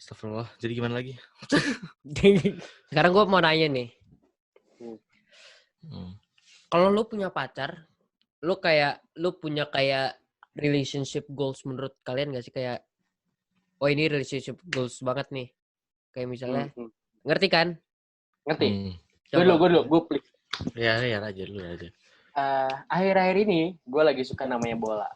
Astagfirullah. Jadi gimana lagi? Sekarang gue mau nanya nih. Hmm. Kalau lu punya pacar, lu punya kayak relationship goals menurut kalian gak sih? Kayak, oh ini relationship goals banget nih. Kayak misalnya, ngerti kan? Ngerti? Hmm. Gue dulu, gue pelik. Ya aja lu aja. Akhir-akhir ini gue lagi suka namanya bola.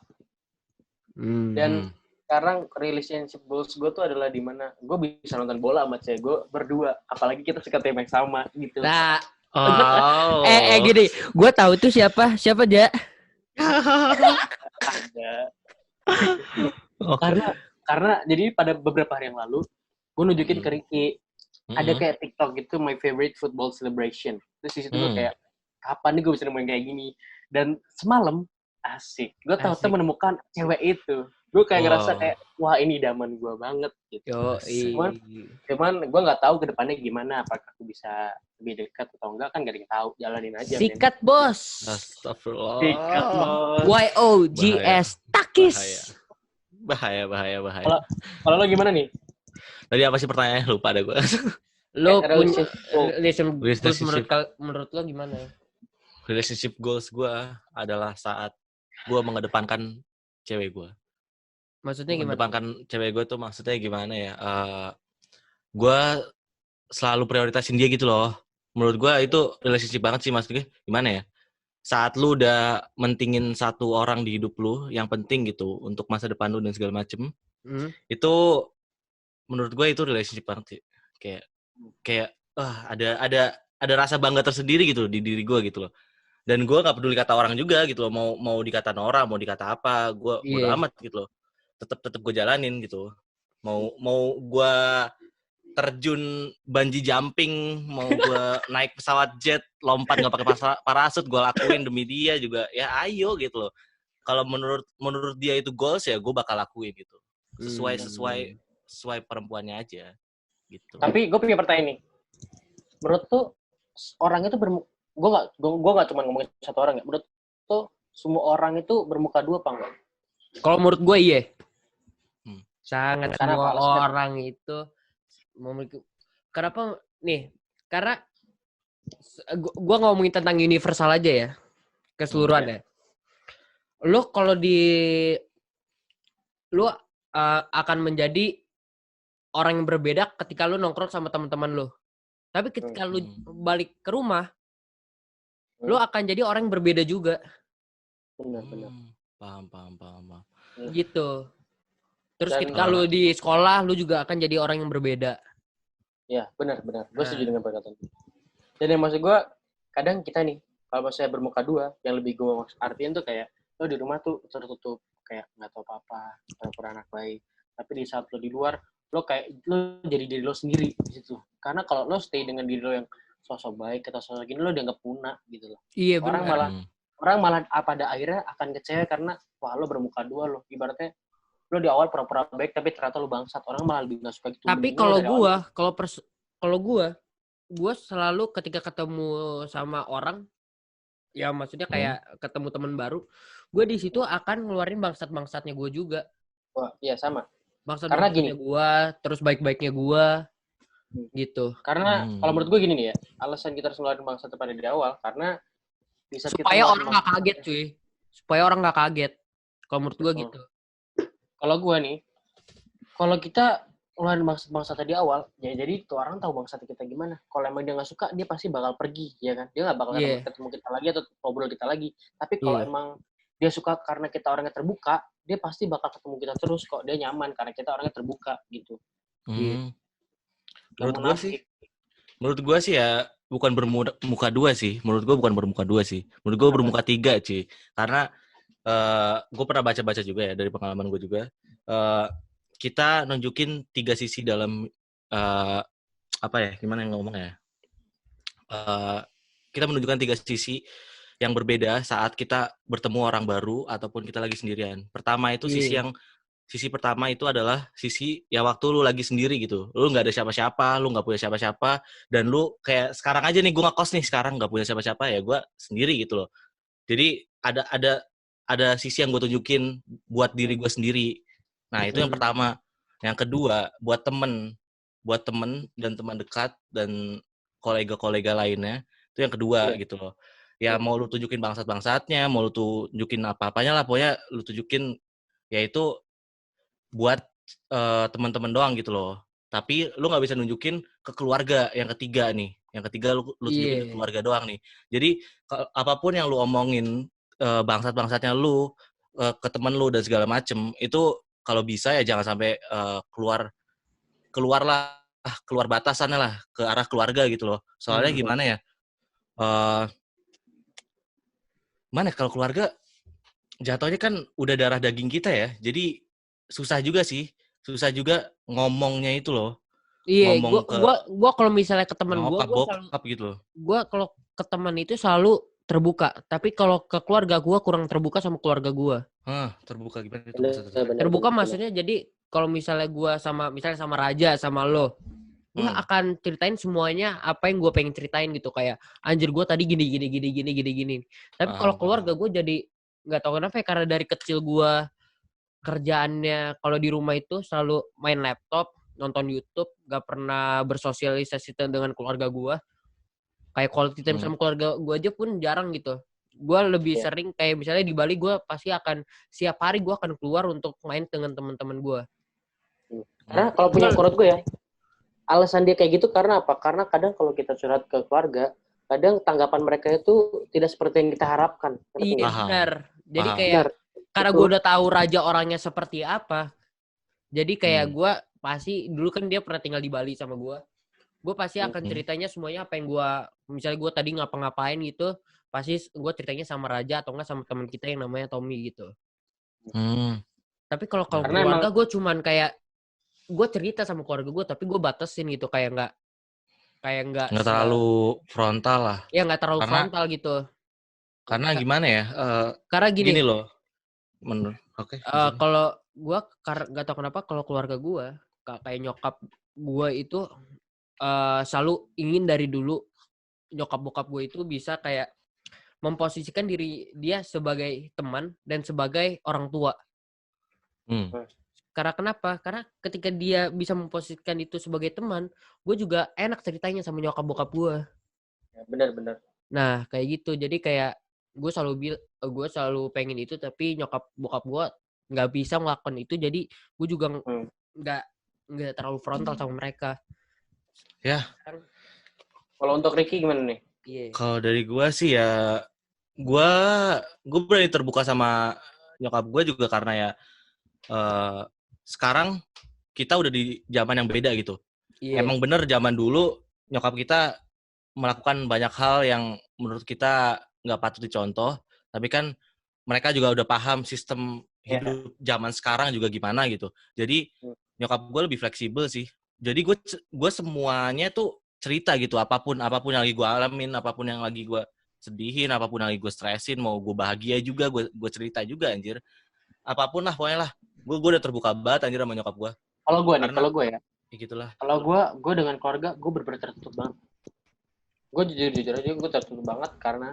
Dan sekarang relationship goals gue tuh adalah di mana gue bisa nonton bola sama cewek gue berdua, apalagi kita suka tim yang sama gitu. Nah, Oh. gini, gue tahu tuh siapa dia. Ada. Karena jadi pada beberapa hari yang lalu gue nunjukin ke Ricky ada kayak TikTok gitu, my favorite football celebration. Terus di situ gue kayak kapan nih gue bisa nemuin kayak gini. Dan semalam asik, gue tahu menemukan cewek itu. Gue kayak ngerasa kayak wah ini idaman gue banget gitu. Cuman gue nggak tahu kedepannya gimana, apakah aku bisa lebih dekat atau enggak, kan gak ada yang tahu, jalanin aja. Sikat bos. Astagfirullah. Sikat bos. YOGS Takis. Bahaya. Kalau lo gimana nih? Tadi apa sih pertanyaannya? Lupa ada gue. Lo punya relationship menurut lo gimana? Relationship goals gue adalah saat gue mengedepankan cewek gue. Maksudnya gimana? Mengedepankan cewek gue tuh maksudnya gimana ya? Gue selalu prioritasin dia gitu loh. Menurut gue itu relationship banget sih, maksudnya gimana ya? Saat lu udah mentingin satu orang di hidup lu yang penting gitu untuk masa depan lu dan segala macem, itu menurut gue itu relationship banget sih. Kayak ada rasa bangga tersendiri gitu di diri gue gitu loh. Dan gue nggak peduli kata orang juga gitu loh, mau dikata Nora, mau dikata apa, gue bodo amat gitu loh. Tetap gue jalanin gitu. Mau gue terjun bungee jumping, mau gue naik pesawat jet, lompat nggak pakai parasut, gue lakuin demi dia juga. Ya ayo gitu loh. Kalau menurut dia itu goals ya gue bakal lakuin gitu. Sesuai perempuannya aja gitu. Tapi gue punya pertanyaan nih. Menurut tuh orang itu gue nggak cuma ngomongin satu orang ya. Menurut tuh semua orang itu bermuka dua apa enggak? Kalau menurut gue iya. Sangat Karena semua orang itu memiliki. Kenapa nih? Karena gue ngomongin tentang universal aja ya, keseluruhan ya. Lu akan menjadi orang yang berbeda ketika lu nongkrong sama teman-teman lu. Tapi ketika lu balik ke rumah, lu akan jadi orang yang berbeda juga. Benar. Paham. Gitu. Terus ketika lu di sekolah, lu juga akan jadi orang yang berbeda. Ya, benar. Gue setuju dengan perkataan itu. Dan yang maksud gue, kadang kita nih, kalau saya bermuka dua, yang lebih gue artiin tuh kayak, lo di rumah tuh tertutup, kayak nggak tahu apa-apa, pura-pura anak baik. Tapi di saat lo di luar, lo jadi diri lo sendiri di situ. Karena kalau lo stay dengan diri lo yang sosok baik atau sosok gini, lo dianggap punah gitu loh. Iya, benar. Orang malah pada akhirnya akan kecewa karena wah lo bermuka dua lo. Ibaratnya lo di awal pura-pura baik tapi ternyata lo bangsat. Orang malah lebih nggak suka gitu. Tapi kalau gue selalu ketika ketemu sama orang, ya maksudnya kayak ketemu teman baru, gue di situ akan ngeluarin bangsat-bangsatnya gue juga. Wah, iya sama. Bangsat-bangsatnya gue, terus baik-baiknya gue, gitu. Karena kalau menurut gue gini nih ya, alasan kita harus ngeluarin bangsat pada di awal karena bisa supaya orang nggak kaget cuy. Supaya orang nggak kaget. Kalau menurut gue gitu. Kalau gue nih, kalau kita ngeluarin bangsat di awal, ya jadi tuh orang tahu bangsat kita gimana. Kalau emang dia nggak suka, dia pasti bakal pergi, ya kan? Dia nggak bakal ketemu kita lagi atau ngobrol kita lagi. Tapi kalau emang dia suka karena kita orangnya terbuka, dia pasti bakal ketemu kita terus kok. Dia nyaman karena kita orangnya terbuka gitu. Menurut gue sih ya bukan bermuka dua sih. Menurut gue bukan bermuka dua sih. Menurut gue bermuka tiga sih. Karena gue pernah baca-baca juga ya dari pengalaman gue juga. Kita nunjukin tiga sisi dalam gimana yang ngomongnya? Kita menunjukkan tiga sisi yang berbeda saat kita bertemu orang baru ataupun kita lagi sendirian. Pertama itu sisi pertama itu adalah sisi ya waktu lu lagi sendiri gitu. Lu nggak ada siapa-siapa, lu nggak punya siapa-siapa, dan lu kayak sekarang aja nih gue ngekos nih sekarang nggak punya siapa-siapa ya gue sendiri gitu loh. Jadi ada sisi yang gue tunjukin buat diri gue sendiri. Nah itu yang pertama. Yang kedua, buat temen dan teman dekat dan kolega-kolega lainnya, itu yang kedua gitu loh. Ya mau lu tunjukin bangsat-bangsatnya, mau lu tunjukin apa-apanya lah, pokoknya lu tunjukin yaitu buat teman-teman doang gitu loh. Tapi lu nggak bisa nunjukin ke keluarga yang ketiga nih. Yang ketiga lu tunjukin ke keluarga doang nih. Jadi apapun yang lu omongin bangsat-bangsatnya lu ke temen lu dan segala macem itu kalau bisa ya jangan sampai keluar batasannya lah ke arah keluarga gitu loh. Soalnya gimana ya? Mana kalau keluarga jatuhnya kan udah darah daging kita ya. Jadi susah juga ngomongnya itu loh. Iya, Ngomong gua kalau misalnya ke teman gua bokap gitu loh. Gua kalau ke teman itu selalu terbuka, tapi kalau ke keluarga gua kurang terbuka sama keluarga gua. Terbuka gimana itu? Terbuka maksudnya jadi kalau misalnya gua sama Raja sama lo, gua akan ceritain semuanya apa yang gua pengen ceritain gitu, kayak anjir gua tadi gini. Tapi kalau keluarga gua jadi nggak tahu kenapa ya, karena dari kecil gua kerjaannya kalau di rumah itu selalu main laptop, nonton YouTube, gak pernah bersosialisasi dengan keluarga gue. Kayak quality time sama keluarga gue aja pun jarang gitu. Gue lebih sering kayak misalnya di Bali gue pasti akan setiap hari gue akan keluar untuk main dengan teman-teman gue. Karena kalau punya menurut gue ya, alasan dia kayak gitu karena apa? Karena kadang kalau kita curhat ke keluarga, kadang tanggapan mereka itu tidak seperti yang kita harapkan. Iya benar. Jadi kayak karena gue udah tahu Raja orangnya seperti apa. Jadi kayak gue pasti dulu kan dia pernah tinggal di Bali sama gue. Gue pasti akan ceritanya semuanya apa yang gue, misalnya gue tadi ngapa-ngapain gitu, pasti gue ceritanya sama Raja atau enggak sama teman kita yang namanya Tommy gitu. Tapi kalau keluarga gue cuman kayak gue cerita sama keluarga gue, tapi gue batasin gitu, kayak nggak terlalu frontal lah. Ya nggak terlalu frontal gitu. Karena gimana ya? Karena gini loh. Kalau gue nggak tahu kenapa kalau keluarga gue kayak nyokap gue itu selalu ingin dari dulu nyokap bokap gue itu bisa kayak memposisikan diri dia sebagai teman dan sebagai orang tua. Karena kenapa? Karena ketika dia bisa memposisikan itu sebagai teman, gue juga enak ceritanya sama nyokap bokap gue. Ya, benar. Nah kayak gitu, jadi kayak gue selalu pengen itu, tapi nyokap bokap gue nggak bisa ngelakuin itu, jadi gue juga nggak terlalu frontal sama mereka. Ya. Kalau untuk Ricky gimana nih? Kalau dari gue sih ya, gue berani terbuka sama nyokap gue juga karena ya sekarang kita udah di zaman yang beda gitu. Emang bener zaman dulu nyokap kita melakukan banyak hal yang menurut kita nggak patut dicontoh, tapi kan mereka juga udah paham sistem hidup zaman sekarang juga gimana gitu. Jadi nyokap gue lebih fleksibel sih. Jadi gue semuanya tuh cerita gitu, apapun yang lagi gue alamin, apapun yang lagi gue sedihin, apapun yang lagi gue stresin, mau gue bahagia juga gue cerita juga anjir. Apapun lah pokoknya lah. Gue udah terbuka banget anjir sama nyokap gue. Kalau gue ya. Gitulah. Kalau gue dengan keluarga gue bener-bener tertutup banget. Gue jujur aja gue tertutup banget karena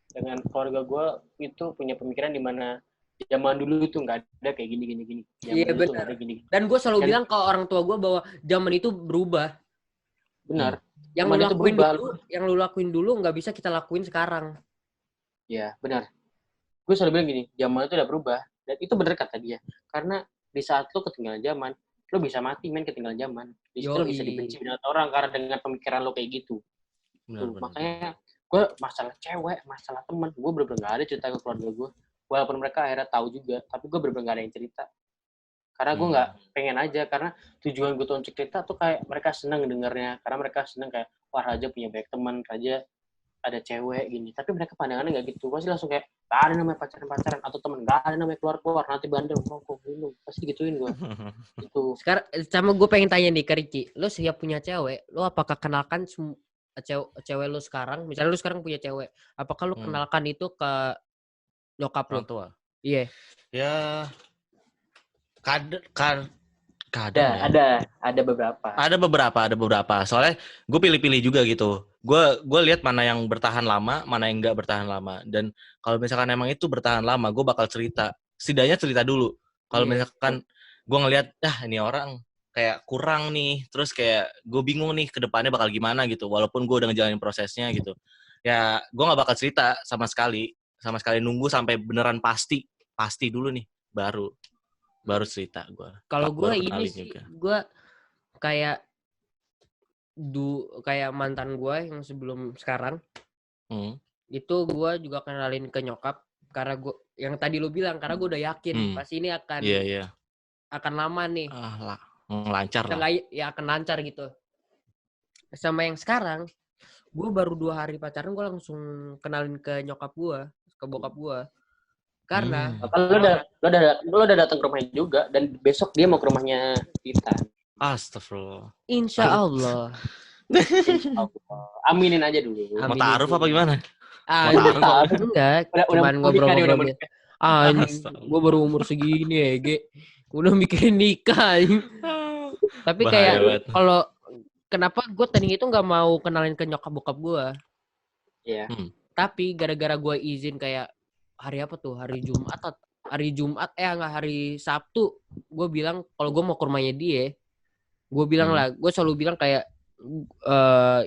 dengan keluarga gue itu punya pemikiran di mana zaman dulu itu nggak ada kayak gini. Iya benar. Dan gue selalu bilang ke orang tua gue bahwa zaman itu berubah. Benar. Yang lu lakuin dulu nggak bisa kita lakuin sekarang. Iya benar. Gue selalu bilang gini, zaman itu udah berubah. Dan itu benar kata dia. Karena di saat lo ketinggalan zaman, lo bisa mati ketinggalan zaman. Di situ lo bisa dibenci banyak orang karena dengan pemikiran lo kayak gitu. Benar. Makanya gue masalah cewek, masalah teman, gue bener-bener gak ada cerita ke keluarga gue. Walaupun mereka akhirnya tahu juga, tapi gue bener-bener gak ada yang cerita. Karena gue gak pengen aja, karena tujuan gue tuh untuk cerita tuh kayak mereka seneng dengernya. Karena mereka seneng kayak, wah Raja punya banyak teman, Raja ada cewek gini. Tapi mereka pandangannya gak gitu. Pasti langsung kayak, gak ada namanya pacaran atau temen, gak ada namanya keluar nanti bandel, rokok, minum. Pasti gituin gue. Gitu. Sekarang sama gue pengen tanya nih ke Ricky, lo siap punya cewek, lo apakah kenalkan cewek lo sekarang, misalnya lo sekarang punya cewek, apakah lo kenalkan itu ke nyokap lo? Tua. Iya. Ya kadang ada beberapa. Ada beberapa. Soalnya gue pilih-pilih juga gitu. Gue lihat mana yang bertahan lama, mana yang enggak bertahan lama. Dan kalau misalkan emang itu bertahan lama, gue bakal cerita. Setidaknya cerita dulu. Kalau misalkan gue ngelihat ini orang kayak kurang nih, terus kayak gue bingung nih ke depannya bakal gimana gitu, walaupun gue udah ngejalanin prosesnya gitu. Ya gue nggak bakal cerita sama sekali nunggu sampai beneran pasti dulu nih, baru cerita gue. Kalau gue Baru ini kenalin sih, juga. gue kayak kayak mantan gue yang sebelum sekarang, itu gue juga kenalin ke nyokap karena gue yang tadi lu bilang, karena gue udah yakin pasti ini akan lama nih, lancar lah. Ya akan lancar gitu. Sama yang sekarang, gue baru 2 hari pacaran gue langsung kenalin ke nyokap gue, ke bokap gue, karena lo udah datang ke rumahnya juga, dan besok dia mau ke rumahnya kita. Astagfirullah. Insya Allah. Aminin aja dulu. Mau taruh apa gimana? Enggak, cuman ngobrol-ngobrol. Gue baru umur segini ya, udah mikirin nikah. Tapi kayak kalau kenapa gue tadi itu nggak mau kenalin ke nyokap bokap gue? Iya. Tapi gara-gara gue izin kayak hari apa tuh? Hari Jumat nggak, hari Sabtu. Gue bilang kalau gue mau ke rumahnya dia, gue bilang lah, gue selalu bilang kayak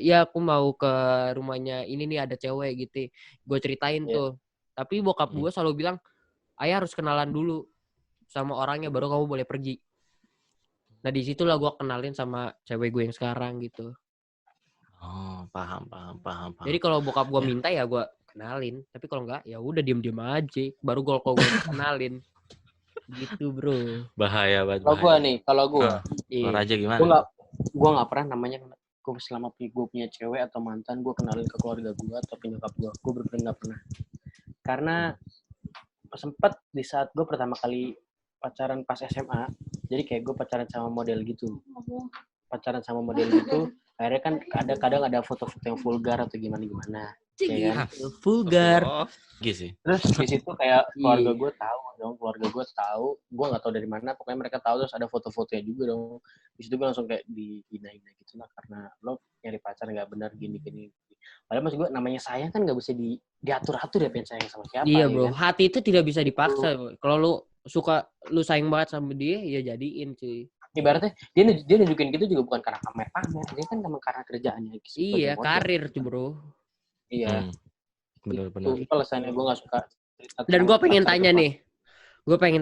ya aku mau ke rumahnya ini nih, ada cewek gitu. Gue ceritain tuh. Tapi bokap gue selalu bilang, ayah harus kenalan dulu sama orangnya baru kamu boleh pergi. Nah disitulah gue kenalin sama cewek gue yang sekarang gitu. Oh, paham. Jadi kalau bokap gue minta ya gue kenalin, tapi kalau enggak ya udah diem aja. Baru kalau gue kenalin. Gitu bro. Bahaya banget. Kalau gue Raja gimana? Gue nggak pernah namanya gue selama gue punya cewek atau mantan gue kenalin ke keluarga gue atau penyokap gue bener-bener nggak pernah. Karena sempat di saat gue pertama kali pacaran pas SMA, jadi kayak gue pacaran sama model gitu, akhirnya kan kadang ada foto-foto yang vulgar atau gimana ya kan? Vulgar gitu. Terus di situ kayak keluarga gue tahu, gue nggak tahu dari mana, pokoknya mereka tahu, terus ada foto-fotonya juga dong. Di situ gue langsung kayak dihina-hina gitu lah, karena lo nyari pacar nggak benar gini. Padahal maksud gue namanya sayang kan nggak bisa diatur-atur ya, pengen sayang sama siapa. Iya bro, kan? Hati itu tidak bisa dipaksa. Kalau lu sayang banget sama dia, ya jadiin cuy. Ibaratnya dia nunjukin gitu juga bukan karena pamer, dia kan memang karena kerjaannya. Iya, karir tuh bro. Iya. Benar-benar. Itu alasannya gue nggak suka. Dan gue pengen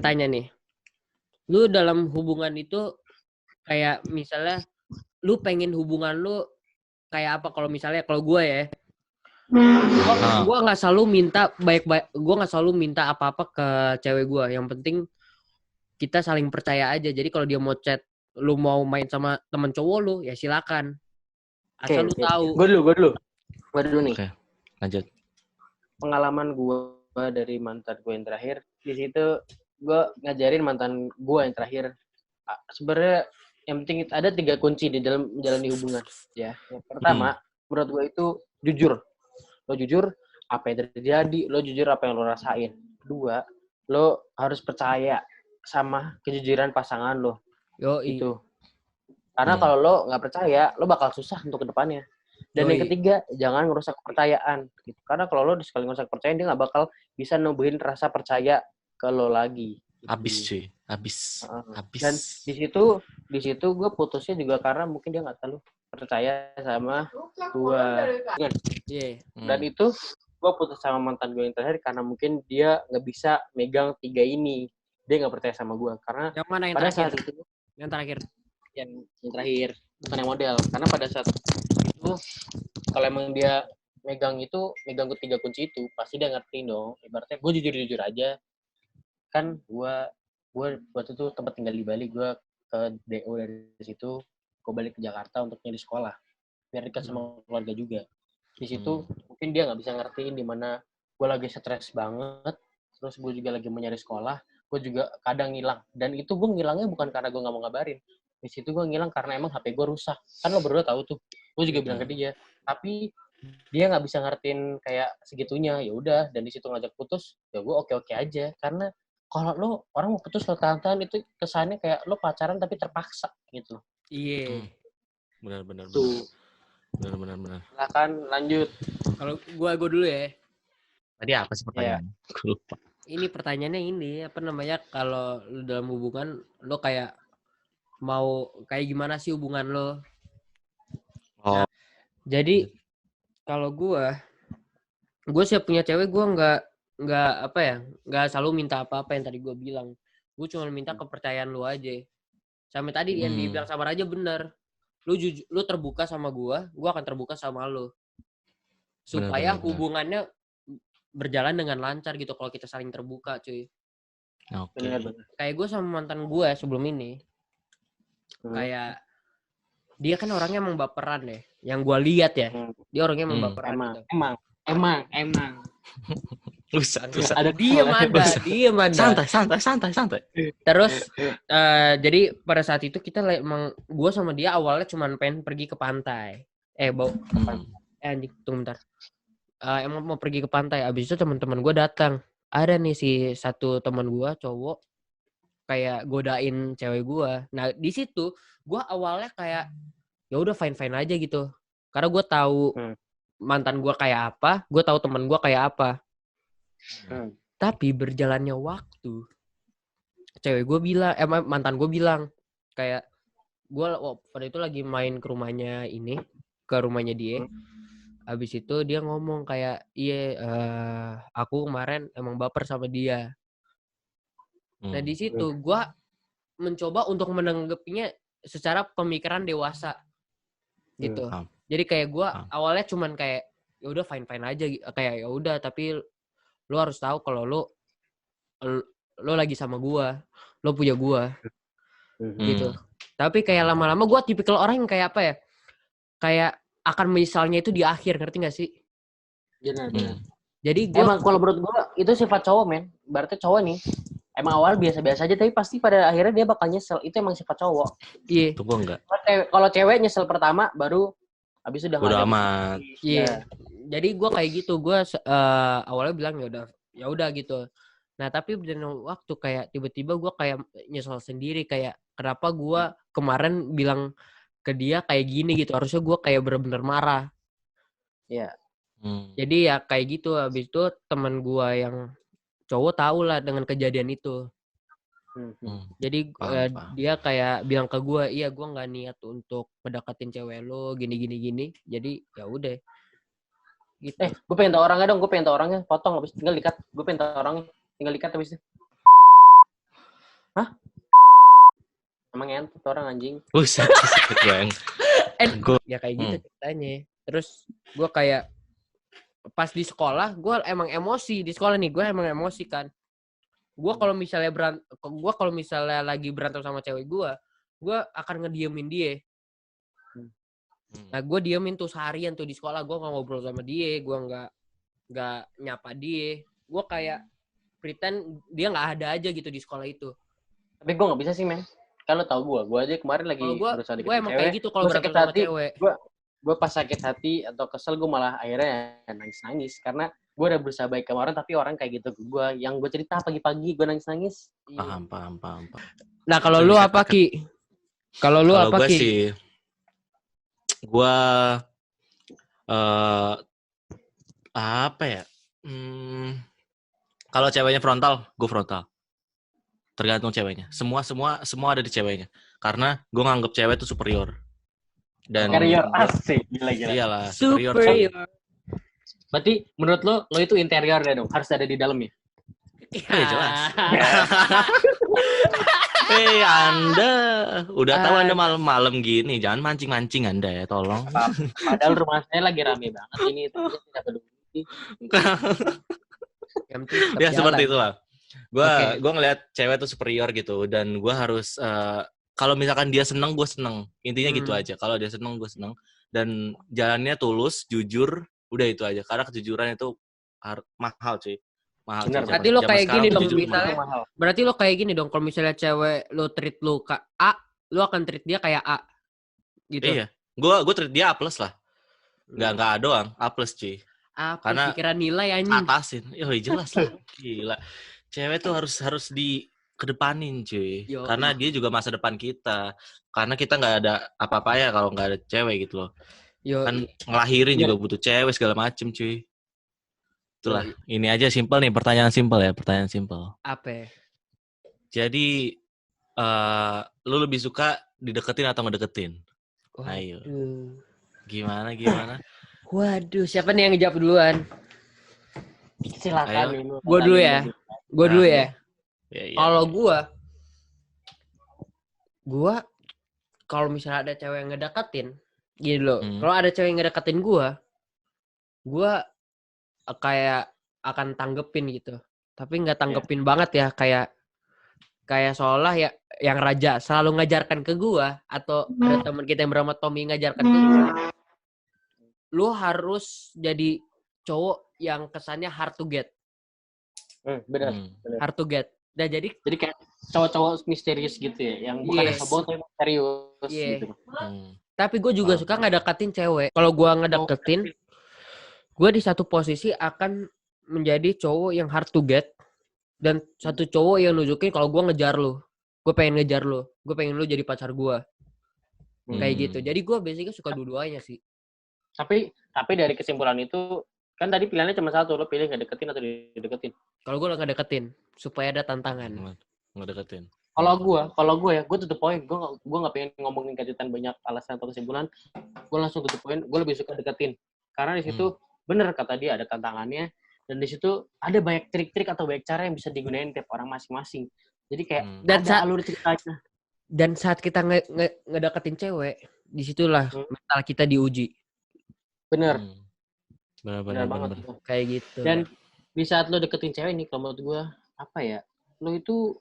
tanya nih, lu dalam hubungan itu kayak misalnya lu pengen hubungan lu kayak apa? Kalau misalnya kalau gue ya, gue nggak selalu minta baik-baik, gue nggak selalu minta apa-apa ke cewek gue. Yang penting kita saling percaya aja. Jadi kalau dia mau chat, lu mau main sama temen cowok lu, ya silakan. Asal lu tahu. Gue dulu nih. Oke, lanjut. Pengalaman gue dari mantan gue yang terakhir, di situ gue ngajarin mantan gue yang terakhir. Sebenarnya yang penting ada 3 kunci di dalam menjalani hubungan. Ya, yang pertama, menurut gue itu jujur. Lo jujur apa yang terjadi, lo jujur apa yang lo rasain. Kedua, lo harus percaya sama kejujuran pasangan lo. Itu. Karena kalau lo nggak percaya, lo bakal susah untuk kedepannya. Dan yang ketiga, jangan ngerusak kepercayaan. Gitu. Karena kalau lo sekali ngerusak kepercayaan, dia nggak bakal bisa numbuhin rasa percaya ke lo lagi. Habis. Dan di situ gue putusnya juga karena mungkin dia nggak terlalu percaya sama gue. Dan itu gue putus sama mantan gue yang terakhir karena mungkin dia nggak bisa megang 3 ini. Dia nggak percaya sama gue karena yang mana yang pada terakhir? saat itu yang terakhir bukan yang model, karena pada saat itu kalau emang dia megang 3 kunci itu pasti dia ngerti dong. Ibaratnya gue jujur aja kan, gue waktu itu tempat tinggal di Bali, gue ke DO dari situ, gue balik ke Jakarta untuk nyari sekolah biar dekat sama keluarga juga. Di situ mungkin dia nggak bisa ngertiin di mana gue lagi stres banget, terus gue juga lagi mau nyari sekolah, gue juga kadang ngilang, dan itu gue ngilangnya bukan karena gue nggak mau ngabarin. Di situ gue ngilang karena emang HP gue rusak, kan lo berdua tahu tuh, gue juga bilang ke dia, tapi dia nggak bisa ngertiin kayak segitunya. Ya udah, dan di situ ngajak putus, ya gue oke aja, karena kalau lo orang mau putus lo tahan itu kesannya kayak lo pacaran tapi terpaksa gitu. Iya. Benar. Silakan lanjut. Kalau gue dulu ya. Tadi apa sih pertanyaannya? Gue lupa. ini pertanyaannya ini apa namanya, kalau lu dalam hubungan lo kayak mau kayak gimana sih hubungan lo? Oh. Jadi kalau gue siap punya cewek, gue nggak apa ya, nggak selalu minta apa-apa yang tadi gue bilang. Gue cuma minta kepercayaan lu aja. Sampai tadi yang dibilang sama Raja bener. Lu terbuka sama gue akan terbuka sama lu. Supaya Bener. hubungannya berjalan dengan lancar gitu kalau kita saling terbuka, cuy. Oke. Kayak gue sama mantan gue sebelum ini, kayak dia kan orangnya emang baperan deh. Yang gue lihat ya, dia orangnya emang baperan. Emang. Usah. Ada diem ada. Santai. Terus jadi pada saat itu kita emang gue sama dia awalnya cuma pengen pergi ke pantai. Anjing, tunggu bentar. Emang mau pergi ke pantai. Abis itu teman-teman gue datang. Ada nih si satu teman gue cowok kayak godain cewek gue. Nah di situ gue awalnya kayak ya udah fine aja gitu. Karena gue tahu mantan gue kayak apa, gue tahu teman gue kayak apa. Tapi berjalannya waktu, cewek gue bilang, mantan gue bilang kayak gue pada itu lagi main ke rumahnya dia. Abis itu dia ngomong kayak, aku kemarin emang baper sama dia. Nah di situ gue mencoba untuk menanggapinya secara pemikiran dewasa, gitu. Jadi kayak gue awalnya cuman kayak, ya udah fine aja, kayak ya udah. Tapi lo harus tahu kalau lo lagi sama gue, lo punya gue, gitu. Tapi kayak lama-lama gue tipikal orang yang kayak apa ya? Kayak akan menyesalnya itu di akhir, ngerti gak sih? Benar. Jadi emang kalau menurut gue itu sifat cowok, men. Berarti cowok nih emang awal biasa-biasa aja, tapi pasti pada akhirnya dia bakal nyesel. Itu emang sifat cowok. Iya. Itu gue enggak. Kalau cewek nyesel pertama, baru habis udah amat. Iya. Jadi gue kayak gitu. Gue awalnya bilang ya udah gitu. Nah tapi berjalan waktu kayak tiba-tiba gue kayak nyesel sendiri, kayak kenapa gue kemarin bilang ke dia kayak gini gitu. Harusnya gue kayak bener-bener marah. Iya. Jadi ya kayak gitu. Habis itu teman gue yang cowok tahu lah dengan kejadian itu. Jadi dia kayak bilang ke gue, iya gue nggak niat untuk mendekatin cewek lo gini. Jadi ya udah. Gitu. Gue pengen tahu orangnya dong. Gue pengen tahu orangnya. Potong habis tinggal dikat. Gue pengen tahu orangnya. Tinggal dikat habis itu. Hah? Emang ngentot orang anjing. Buset bang. Ya kayak gitu ceritanya. Terus gue kayak pas di sekolah, gue emang emosi di sekolah nih. Gue emang emosi kan. Gue kalau misalnya lagi berantem sama cewek gue akan ngediemin dia. Nah gue diemin tuh seharian tuh di sekolah. Gue nggak ngobrol sama dia. Gue nggak nyapa dia. Gue kayak pretend dia nggak ada aja gitu di sekolah itu. Tapi gue nggak bisa sih, men. Kan lo tau gue aja kemarin lagi berusaha deketin cewek. Gue emang kayak gitu kalau berantem sama cewek. Gue pas sakit hati atau kesel, gue malah akhirnya nangis karena gue udah berusaha baik sama orang, tapi orang kayak gitu ke gue. Yang gue cerita pagi-pagi gue nangis. Paham. Nah kalau lu apa Ki? Kalau lu apa Ki? Sih, gue apa ya? Kalau ceweknya frontal, gue frontal. Tergantung ceweknya. Semua ada di ceweknya. Karena gue nganggep cewek itu superior. Dan superior asik, gila. Iyalah, superior. Berarti menurut lo itu interior deh dong, harus ada di dalamnya. Jelas. Anda udah tahu Anda malam-malam gini, jangan mancing-mancing Anda ya, tolong. Padahal rumah saya lagi rame banget ini, tidak peduli. Ya seperti itu lah. Gue ngelihat cewek tuh superior gitu, dan gue harus kalau misalkan dia seneng, gue seneng. Intinya gitu aja. Kalau dia seneng, gue seneng. Dan jalannya tulus, jujur, udah itu aja. Karena kejujuran itu mahal, cuy. Mahal. Benar. Berarti lo kayak gini dong, misalnya. Berarti lo kayak gini dong, kalau misalnya cewek lo treat lo ke A, lo akan treat dia kayak A. Gitu. Iya. Gue treat dia A+ lah. Nggak A doang, A+, cuy. Karena pikiran nilai anjing. Atasin. Jelas lah. Gila. Cewek tuh harus dikedepanin cuy. Karena dia juga masa depan kita. Karena kita nggak ada apa-apa ya kalau nggak ada cewek gitu loh. Kan ngelahirin juga butuh cewek segala macem cuy. Itulah. Ini aja simpel nih, pertanyaan simpel. Apa ya? Jadi lu lebih suka dideketin atau ngedeketin? Ayo. Waduh. Gimana? Waduh, siapa nih yang ngejawab duluan? Silakan Ayo. ini. Gue dulu ya. Gue dulu ya. Ya. Kalau gue kalau misalnya ada cewek yang ngedeketin, gitu loh. Kalau ada cewek yang ngedeketin gue kayak akan tanggepin gitu. Tapi nggak tanggepin banget ya, kayak seolah ya yang raja selalu ngajarkan ke gue, atau ada teman kita yang bernama Tommy ngajarkan ke gue. Lu harus jadi cowok yang kesannya hard to get. Benar. Hard to get. Nah, jadi kayak cowok-cowok misterius gitu ya, yang bukan sebot tapi serius gitu. Tapi gue juga suka ngedeketin cewek. Kalau gue ngedeketin, gue di satu posisi akan menjadi cowok yang hard to get, dan satu cowok yang nunjukin kalau gue ngejar lu. Gue pengen ngejar lu. Gue pengen lu jadi pacar gue. Kayak gitu. Jadi gue basically suka dua-duanya sih. Tapi dari kesimpulan itu, kan tadi pilihannya cuma satu, lo pilih ngedeketin atau dideketin? Kalau gue ngedeketin, supaya ada tantangan. Ngedeketin. Kalau gue ya, gue tutup poin. Gue nggak pengen ngomongin kejutan banyak alasan atau kesimpulan. Gue langsung tutup poin. Gue lebih suka deketin. Karena di situ bener kata dia, ada tantangannya, dan di situ ada banyak trik-trik atau banyak cara yang bisa digunain tiap orang masing-masing. Jadi kayak ada alur ceritanya. Dan saat kita ngedeketin cewek, disitulah mental kita diuji. Bener. Bener banget. Kayak gitu. Dan di saat lo deketin cewek nih, kalau menurut gue, apa ya, lo itu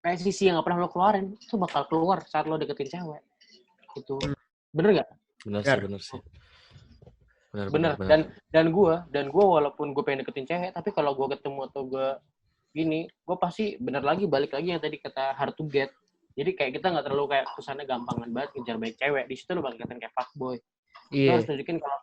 kayak sisi yang gak pernah lo keluarin, itu bakal keluar saat lo deketin cewek. Itu bener gak? Bener sih. Bener. Dan gue walaupun gue pengen deketin cewek, tapi kalau gue ketemu atau gue gini, gue pasti balik lagi yang tadi kata hard to get. Jadi kayak kita nggak terlalu kayak kesannya gampangan banget ngejar baik cewek. Di situ lo bakal kelihatan kayak fuckboy. Lo harus tunjukin kalau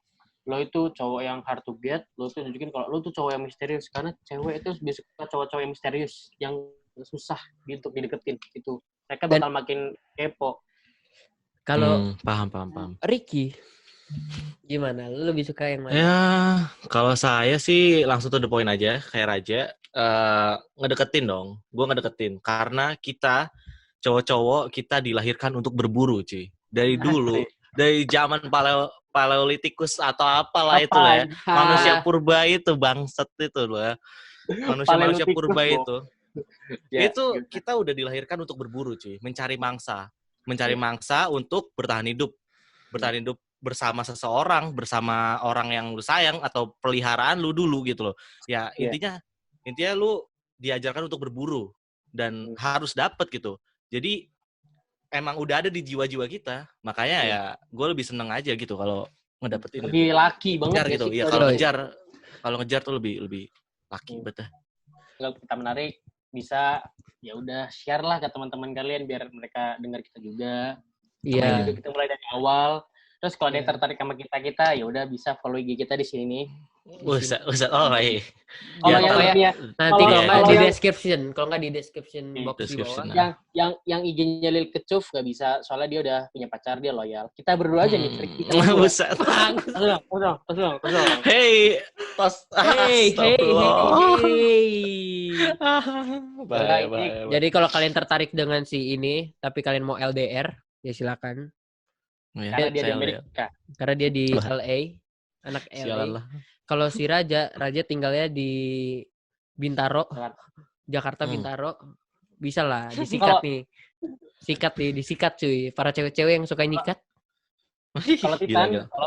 lo itu cowok yang hard to get, lo tuh tunjukin kalau lo tuh cowok yang misterius, karena cewek itu lebih suka cowok-cowok yang misterius, yang susah untuk dideketin gitu. Mereka bakal makin kepo. Kalau paham. Ricky, gimana? Lu lebih suka yang mana? Ya, kalau saya sih langsung to the point aja, kayak Raja. Ngedeketin dong. Gue ngedeketin. Karena kita, cowok-cowok, kita dilahirkan untuk berburu, cuy. Dari dulu. Dari zaman Paleolitikus atau apalah itu lah ya. Manusia purba itu, bangsat itu loh ya. Manusia purba itu. Itu kita udah dilahirkan untuk berburu, cuy. Mencari mangsa untuk bertahan hidup bersama seseorang, bersama orang yang lu sayang atau peliharaan lu dulu gitu loh. Ya intinya lu diajarkan untuk berburu dan harus dapet gitu. Jadi emang udah ada di jiwa-jiwa kita. Makanya ya gue lebih seneng aja gitu kalau ngedapetin. Lebih laki banget ngejar gitu. Ya kalau ngejar tuh lebih laki betul. Kalau kita menarik bisa ya udah share lah ke teman-teman kalian biar mereka dengar kita juga. Iya. Kita mulai dari awal. Terus kalau ada yang tertarik sama kita ya udah bisa follow IG kita di sini. Usah. Oh iya. Nanti kalau nggak di description, di description box di bawah. Yang IG-nya Lil Kecuf nggak bisa, soalnya dia udah punya pacar, dia loyal. Kita berdua aja nih trik kita. Usah. Tolong. Hey. Bye. Jadi kalau kalian tertarik dengan si ini, tapi kalian mau LDR, ya silakan. Karena dia di Amerika. Karena dia di LA, anak LA. Kalau si Raja tinggalnya di Bintaro, Jakarta Bintaro, bisa lah disikat nih. Disikat cuy. Para cewek-cewek yang suka nyikat. Kalau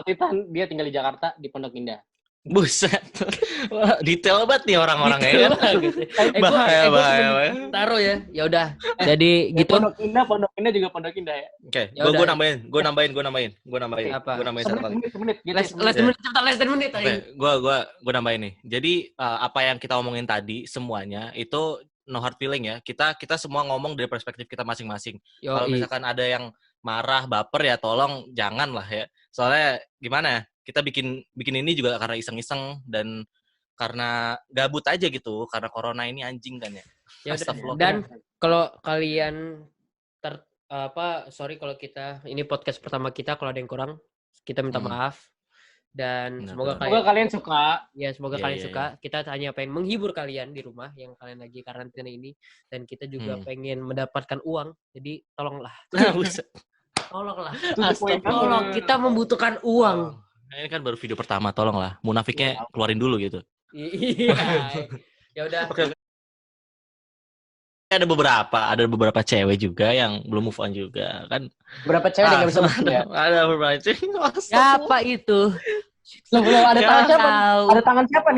Titan dia tinggal di Jakarta di Pondok Indah. Buset. Wah, detail banget nih orang-orangnya ya. Bahaya. Taruh ya. Ya udah. Jadi gitu. Pondok Indah juga Pondok Indah ya. Oke, gue nambahin. Apa? Gue nambahin satu kali. Less than menit. Gue nambahin nih. Jadi apa yang kita omongin tadi semuanya itu no hard feeling ya. Kita semua ngomong dari perspektif kita masing-masing. Kalau misalkan ada yang marah, baper ya tolong jangan lah ya. Soalnya gimana? Kita bikin ini juga karena iseng-iseng dan karena gabut aja gitu, karena corona ini anjing kan ya. Dan kalau kalian sorry kalau kita ini podcast pertama kita, kalau ada yang kurang kita minta maaf. Dan Benar, semoga benar. Semoga kalian suka. semoga Iya, kalian iya, suka. Kita hanya pengen menghibur kalian di rumah yang kalian lagi karantina ini, dan kita juga pengen mendapatkan uang. Jadi tolonglah, Buset. tolonglah, To the point tolong, banget. kita membutukan uang. Nah, ini kan baru video pertama, tolonglah. Munafiknya keluarin dulu gitu. Iya. Ya udah. Oke. Ada beberapa cewek juga yang belum move on juga kan. Berapa cewek yang nggak bisa move on ya? Ada beberapa cewek. Siapa itu? Loh, ada Ya, tangan siapa? tahu. Ada tangan siapa nih?